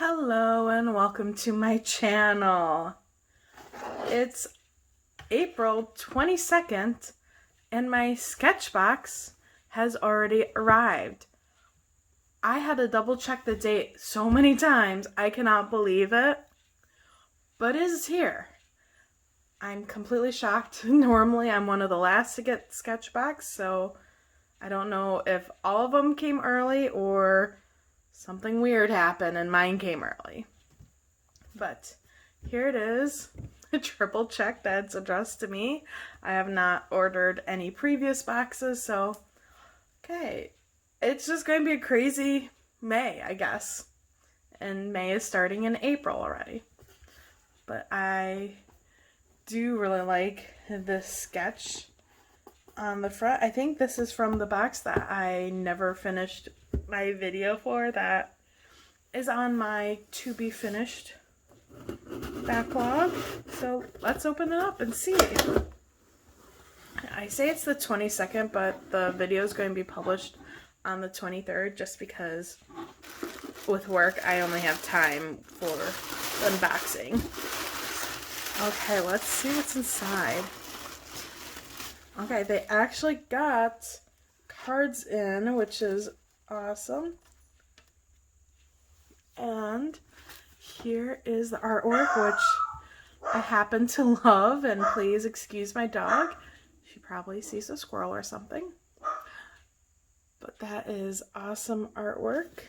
Hello and welcome to my channel. It's April 22nd and my SketchBox has already arrived. I had to double check the date so many times, I cannot believe it, but it is here. I'm completely shocked. Normally I'm one of the last to get SketchBox, so I don't know if all of them came early or something weird happened and mine came early. But here it is. Triple check that it's addressed to me. I have not ordered any previous boxes, so okay. It's just going to be a crazy May, I guess. And May is starting in April already. But I do really like this sketch on the front. I think this is from the box that I never finished my video for, that is on my to be finished backlog. So let's open it up and see. I say it's the 22nd, but the video is going to be published on the 23rd just because with work I only have time for unboxing. Okay, let's see what's inside. Okay, they actually got cards in, which is awesome. And here is the artwork, which I happen to love, and please excuse my dog. She probably sees a squirrel or something. But that is awesome artwork.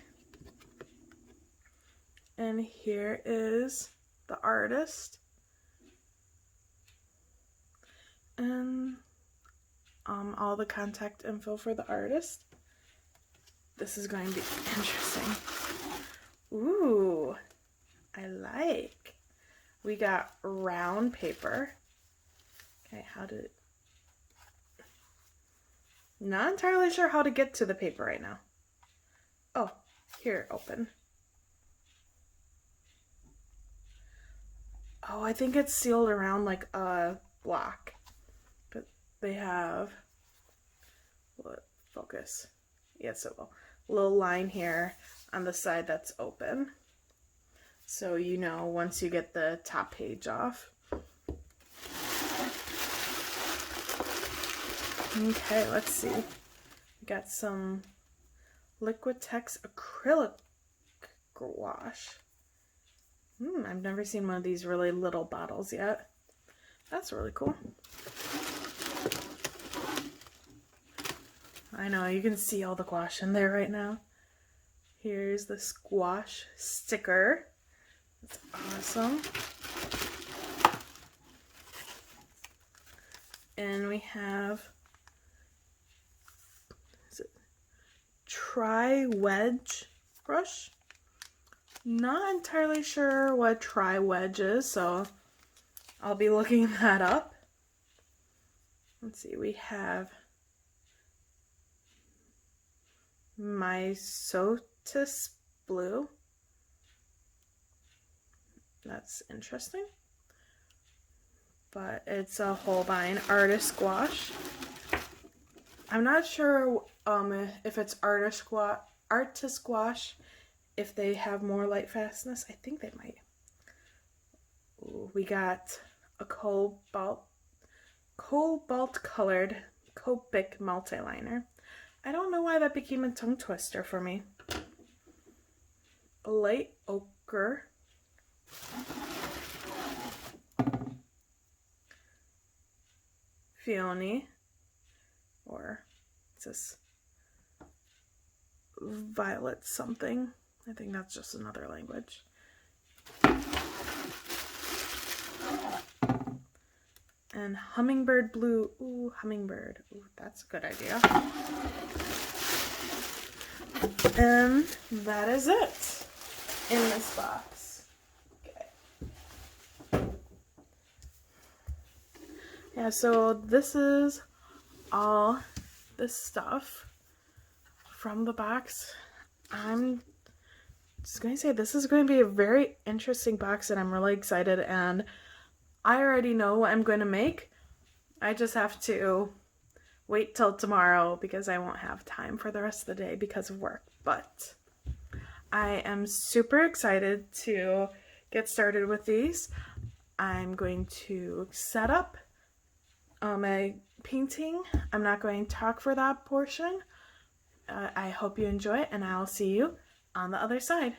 And here is the artist. And all the contact info for the artist. This is going to be interesting. Ooh, I like. We got round paper. Okay, not entirely sure how to get to the paper right now. Oh, here, open. Oh, I think it's sealed around like a block. But they have, focus. Yes, it will. Little line here on the side that's open. So you know once you get the top page off. Okay, let's see. We got some Liquitex Acrylic Gouache. I've never seen one of these really little bottles yet. That's really cool. I know, you can see all the gouache in there right now. Here's the gouache sticker. That's awesome. And we have, is it Wedge brush? Not entirely sure what Wedge is, so I'll be looking that up. Let's see, we have Mytosis blue. That's interesting. But it's a Holbein artist gouache. I'm not sure if it's artist gouache, if they have more light fastness. I think they might. Ooh, we got a cobalt colored Copic Multiliner. I don't know why that became a tongue twister for me. A light ochre. Peony. Or it's this violet something. I think that's just another language. And Hummingbird blue. Ooh, Hummingbird. Ooh, that's a good idea. And that is it in this box. Okay. Yeah, so this is all this stuff from the box. I'm just going to say this is going to be a very interesting box, and I'm really excited, and I already know what I'm going to make. I just have to wait till tomorrow because I won't have time for the rest of the day because of work. But I am super excited to get started with these. I'm going to set up my painting. I'm not going to talk for that portion. I hope you enjoy it, and I'll see you on the other side.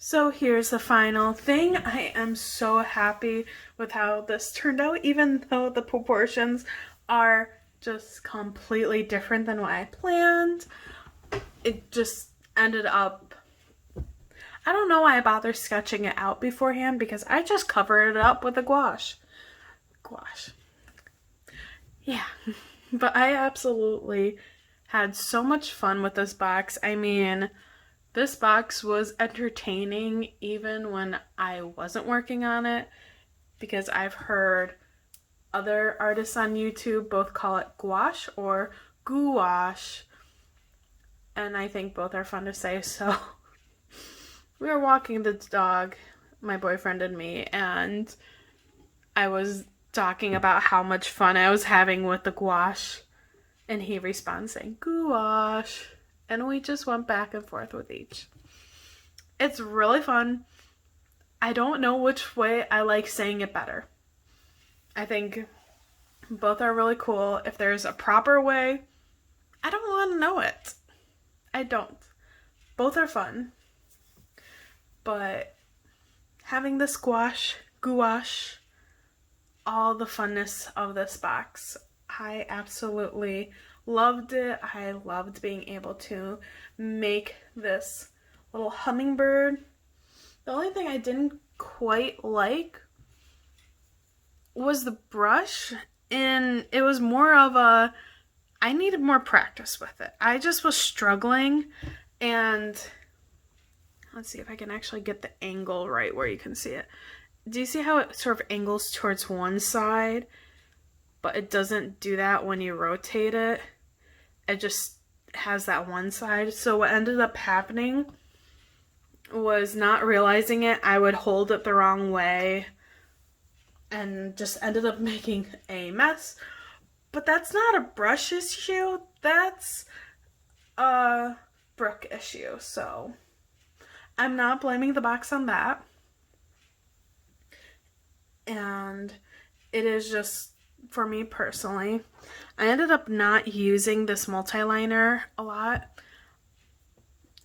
So here's the final thing. I am so happy with how this turned out, even though the proportions are just completely different than what I planned. It just ended up, I don't know why I bothered sketching it out beforehand, because I just covered it up with a gouache. Yeah, but I absolutely had so much fun with this box. I mean, this box was entertaining even when I wasn't working on it, because I've heard other artists on YouTube both call it gouache or gouache, and I think both are fun to say. So we were walking the dog, my boyfriend and me, and I was talking about how much fun I was having with the gouache, and he responds saying gouache, and we just went back and forth with each. It's really fun. I don't know which way I like saying it better. I think both are really cool. If there's a proper way, I don't want to know it. I don't. Both are fun. But having this gouache, all the funness of this box, I absolutely loved it. I loved being able to make this little hummingbird. The only thing I didn't quite like was the brush, and it was more of a, I needed more practice with it. I just was struggling, and let's see if I can actually get the angle right where you can see it. Do you see how it sort of angles towards one side, but it doesn't do that when you rotate it? It just has that one side. So what ended up happening was, not realizing it, I would hold it the wrong way and just ended up making a mess. But that's not a brush issue, that's a Brooke issue. So I'm not blaming the box on that. And it is just, for me personally, I ended up not using this multiliner a lot.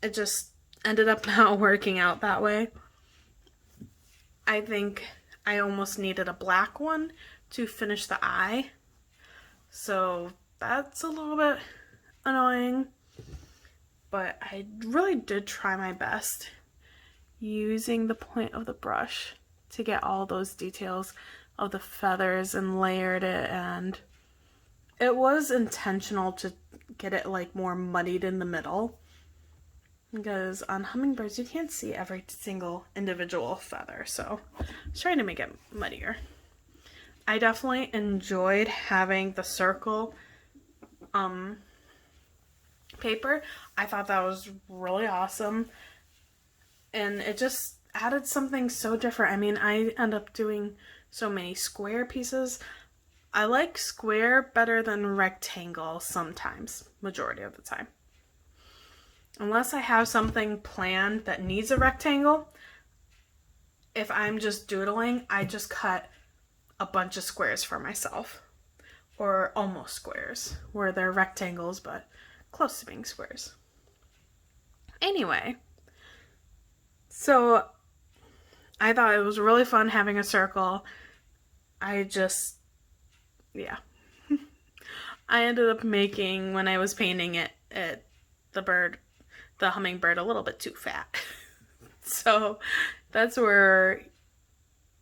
It just ended up not working out that way. I think I almost needed a black one to finish the eye. So that's a little bit annoying. But I really did try my best using the point of the brush to get all those details of the feathers and layered it, and it was intentional to get it like more muddied in the middle, because on hummingbirds you can't see every single individual feather, so I was trying to make it muddier. I definitely enjoyed having the circle paper. I thought that was really awesome, and it just added something so different. I mean, I end up doing so many square pieces. I like square better than rectangle sometimes, majority of the time. Unless I have something planned that needs a rectangle, if I'm just doodling, I just cut a bunch of squares for myself. Or almost squares, where they're rectangles but close to being squares. Anyway, so I thought it was really fun having a circle. I ended up making, when I was painting it, the hummingbird, a little bit too fat. So that's where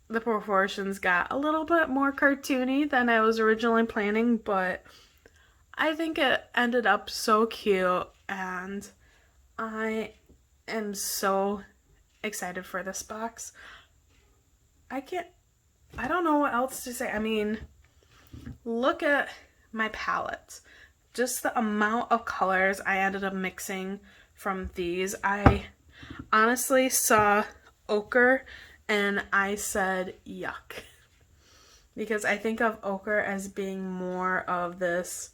the proportions got a little bit more cartoony than I was originally planning, but I think it ended up so cute, and I am so excited for this box. I don't know what else to say. I mean, look at my palette. Just the amount of colors I ended up mixing from these. I honestly saw ochre and I said yuck, because I think of ochre as being more of this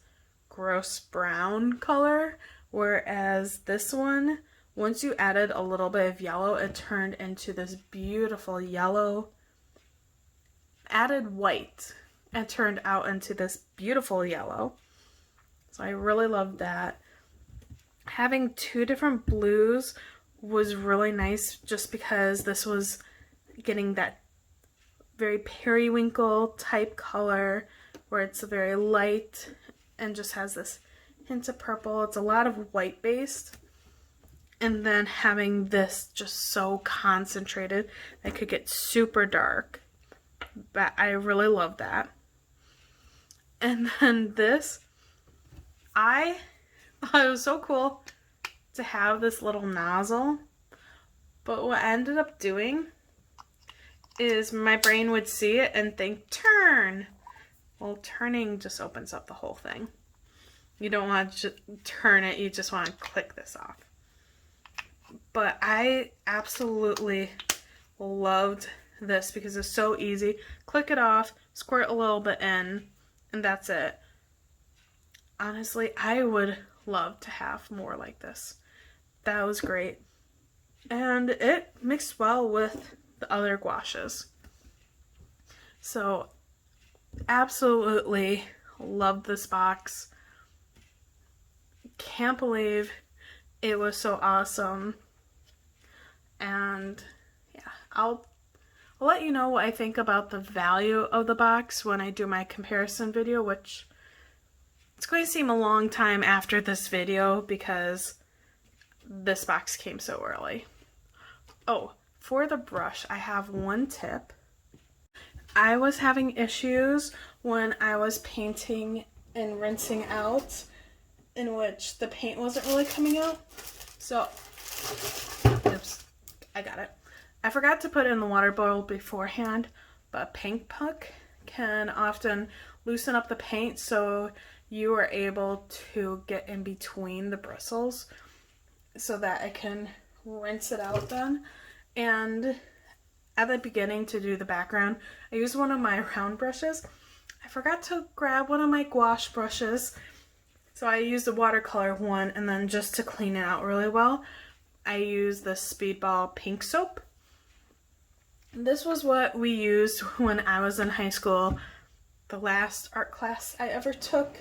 gross brown color, whereas this one, once you added a little bit of yellow, it turned into this beautiful yellow. Added white and turned out into this beautiful yellow. So I really loved that. Having two different blues was really nice, just because this was getting that very periwinkle type color where it's very light and just has this hint of purple. It's a lot of white based. And then having this just so concentrated that could get super dark. But I really love that. And then this, I thought it was so cool to have this little nozzle, but what I ended up doing is my brain would see it and think, turn. Well, turning just opens up the whole thing. You don't want to turn it, you just want to click this off. But I absolutely loved this because it's so easy. Click it off, squirt a little bit in, and that's it. Honestly, I would love to have more like this. That was great. And it mixed well with the other gouaches. So, absolutely loved this box. Can't believe it was so awesome. And yeah, I'll let you know what I think about the value of the box when I do my comparison video, which it's going to seem a long time after this video because this box came so early. Oh, for the brush, I have one tip. I was having issues when I was painting and rinsing out, in which the paint wasn't really coming out. So, oops, I got it. I forgot to put it in the water bottle beforehand, but paint puck can often loosen up the paint so you are able to get in between the bristles so that I can rinse it out then. And at the beginning to do the background, I used one of my round brushes. I forgot to grab one of my gouache brushes, so I used the watercolor one, and then just to clean it out really well, I used the Speedball pink soap. This was what we used when I was in high school, the last art class I ever took.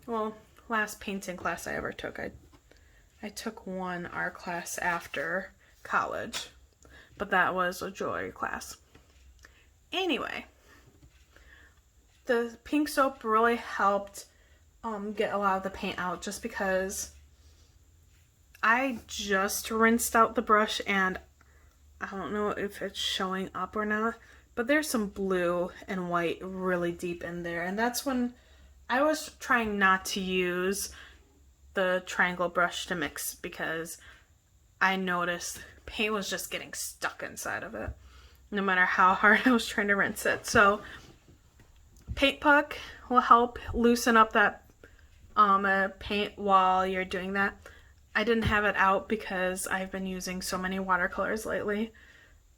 Well, last painting class I ever took. I took one art class after college, but that was a jewelry class. Anyway, the pink soap really helped get a lot of the paint out, just because I just rinsed out the brush and I don't know if it's showing up or not, but there's some blue and white really deep in there, and that's when I was trying not to use the triangle brush to mix because I noticed paint was just getting stuck inside of it no matter how hard I was trying to rinse it. So paint puck will help loosen up that paint while you're doing that. I didn't have it out because I've been using so many watercolors lately,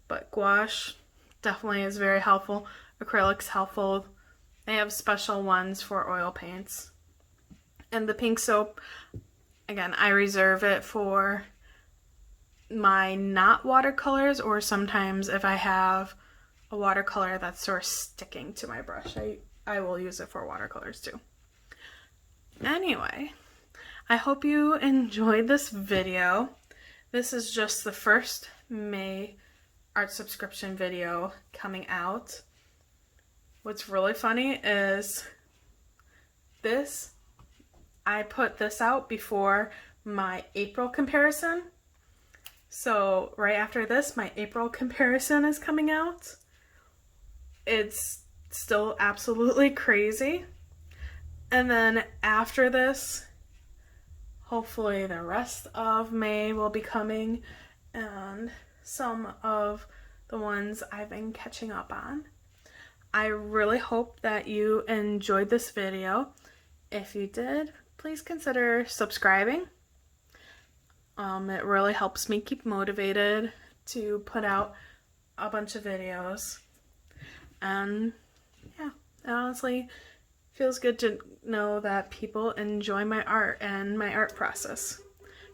but gouache definitely is very helpful. Acrylic's helpful. They have special ones for oil paints. And the pink soap, again, I reserve it for my not watercolors, or sometimes if I have a watercolor that's sort of sticking to my brush, I will use it for watercolors too. Anyway, I hope you enjoyed this video. This is just the first May art subscription video coming out. What's really funny is this, I put this out before my April comparison. So right after this, my April comparison is coming out. It's still absolutely crazy. And then after this, hopefully the rest of May will be coming, and some of the ones I've been catching up on. I really hope that you enjoyed this video. If you did, please consider subscribing. It really helps me keep motivated to put out a bunch of videos. And yeah, it honestly feels good to know that people enjoy my art and my art process.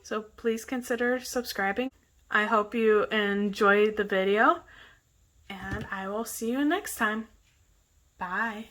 So please consider subscribing. I hope you enjoyed the video, and I will see you next time. Bye.